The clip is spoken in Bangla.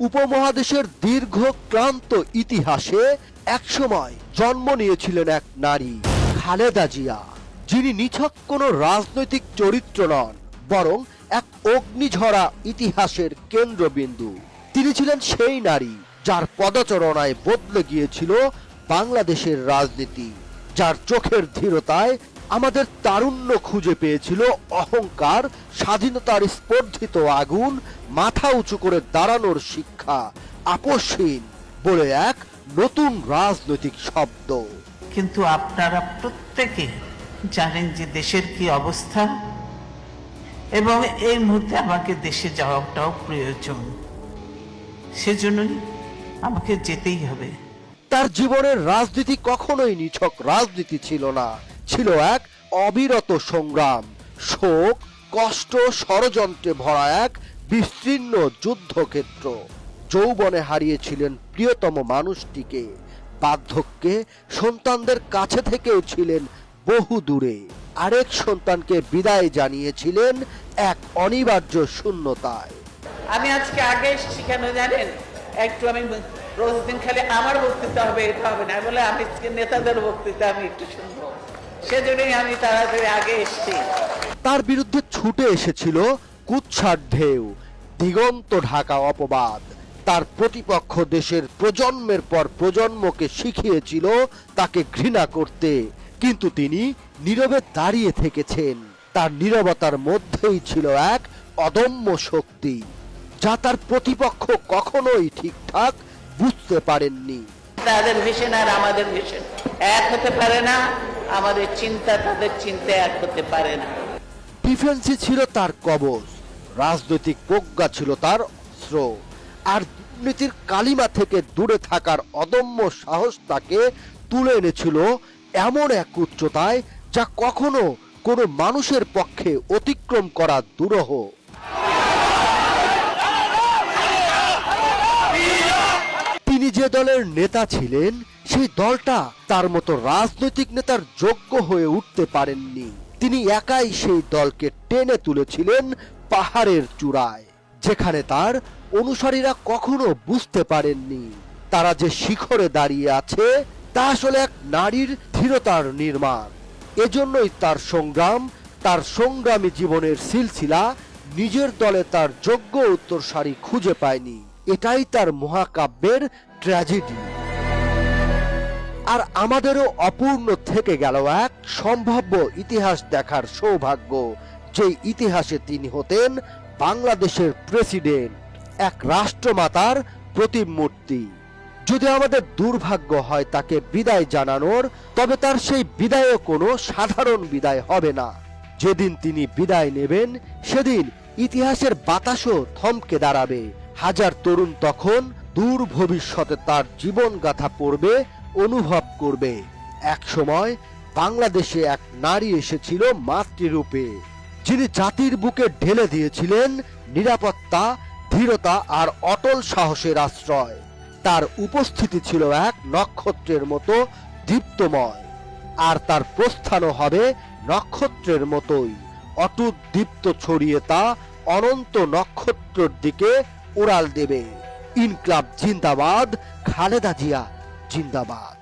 উপমহাদেশের দীর্ঘ ক্লান্ত ইতিহাসে একসময় জন্ম নিয়েছিলেন এক নারী, খালেদা জিয়া, যিনি নিছক কোনো রাজনৈতিক চরিত্র নন, বরং এক অগ্নিঝরা ইতিহাসের কেন্দ্রবিন্দু। তিনি ছিলেন সেই নারী যার পদচারণায় বদলে গিয়েছিল বাংলাদেশের রাজনীতি, যার চোখের ধীরতায় আমাদের তারুণ্য খুঁজে পেয়েছিল অহংকার, স্বাধীনতার স্পর্ধিত আগুন, মাথা উঁচু করে দাঁড়ানোর শিক্ষা, আপোষহীন বলে এক নতুন রাজনৈতিক শব্দ। কিন্তু আপনারা প্রত্যেকে জানেন যে দেশের কি অবস্থা, এবং এই মুহূর্তে আমাকে দেশে যাওয়াটাও প্রয়োজন, সেজন্যই আমাকে যেতেই হবে। তার জীবনের রাজনীতি কখনোই নিছক রাজনীতি ছিল না, ছিল এক অবিরত সংগ্রাম, শোক, কষ্ট, ষড়যন্ত্রে ভরা এক বিস্তীর্ণ যুদ্ধক্ষেত্র। যৌবনে হারিয়েছিলেন প্রিয়তম মানুষটিকে, বার্ধক্যে সন্তানদের কাছে থেকেও ছিলেন বহু দূরে, আরেক সন্তানকে বিদায় জানিয়েছিলেন এক অনিবার্য শূন্যতায়। আমি আজকে আগে এসেছি কেন জানেন? একটু আমি রোজ দিন খালি আমার বক্তৃতা হবে এটা হবে না, বলে আমি নেতাদের বক্তৃতা আমি একটু শুনবো, সেজন্যই আমি তাড়াতাড়ি আগে এসেছি। তার বিরুদ্ধে ছুটে এসেছিল কুৎসার ঢেউ, দিগন্ত ঢাকা অপবাদ। তার প্রতিপক্ষ দেশের প্রজন্মের পর প্রজন্মকে শিখিয়েছিল তাকে ঘৃণা করতে, কিন্তু তিনি নীরবে দাঁড়িয়ে থেকেছেন। তার নীরবতার মধ্যেই ছিল এক অদম্য শক্তি, যা তার প্রতিপক্ষ কখনোই ঠিকঠাক বুঝতে পারেননি। তাদের ভিশন আর আমাদের ভিশন এক হতে পারে না, আমাদের চিন্তা তাদের চিন্তা এক হতে পারে না। ডিফেন্সই ছিল তার কবচ, রাজনৈতিক প্রজ্ঞা ছিল তার অস্ত্র, আর দুর্নীতির কালিমা থেকে দূরে থাকার অদম্য সাহস তাকে তুলে এনেছিল এমন এক উচ্চতায় যা কখনো কোনো মানুষের পক্ষে অতিক্রম করা দুরূহ। তিনি যে দলের নেতা ছিলেন, সেই দলটা তার মতো রাজনৈতিক নেতার যোগ্য হয়ে উঠতে পারেননি। তিনি একাই সেই দলকে টেনে তুলেছিলেন পাহাড়ের চূড়ায়, যেখানে তার অনুসারীরা কখনো বুঝতে পারেননি তারা যে শিখরে দাঁড়িয়ে আছে তা আসলে এক নারীর ধীরতার নির্মাণ। এজন্যই তার সংগ্রাম, তার সংগ্রামী জীবনের সিলসিলা নিজের দলে তার যোগ্য উত্তরসারী খুঁজে পায়নি। এটাই তার মহাকাব্যের ট্র্যাজেডি। আর আমাদেরও অপূর্ণ থেকে গেল এক সম্ভাব্য ইতিহাস দেখার সৌভাগ্য, যে ইতিহাসে তিনি হতেন বাংলাদেশের প্রেসিডেন্ট, এক রাষ্ট্রমাতার প্রতিমূর্তি। যদি আমাদের দুর্ভাগ্য হয় তাকে বিদায় জানানোর, তবে তার সেই বিদায়ও কোনো সাধারণ বিদায় হবে না। যেদিন তিনি বিদায় নেবেন, সেদিন ইতিহাসের বাতাসও থমকে দাঁড়াবে। হাজার তরুণ তখন দূর ভবিষ্যতে তার জীবনগাথা পড়বে, অনুভব করবে এক সময় বাংলাদেশে এক নারী এসেছিল মাতৃরূপে, যিনি জাতির বুকে ঢেলে দিয়েছিলেন নিরাপত্তা, ধীরতা আর অটল সাহসের আশ্রয়। তার উপস্থিতি ছিল এক নক্ষত্রের মতো দীপ্তময়, আর তার প্রস্থানও হবে নক্ষত্রের মতোই অটুট দীপ্ত ছড়িয়ে, তা অনন্ত নক্ষত্রের দিকে উড়াল দেবে। ইনকলাব জিন্দাবাদ, খালেদা জিয়া জিন্দাবাদ।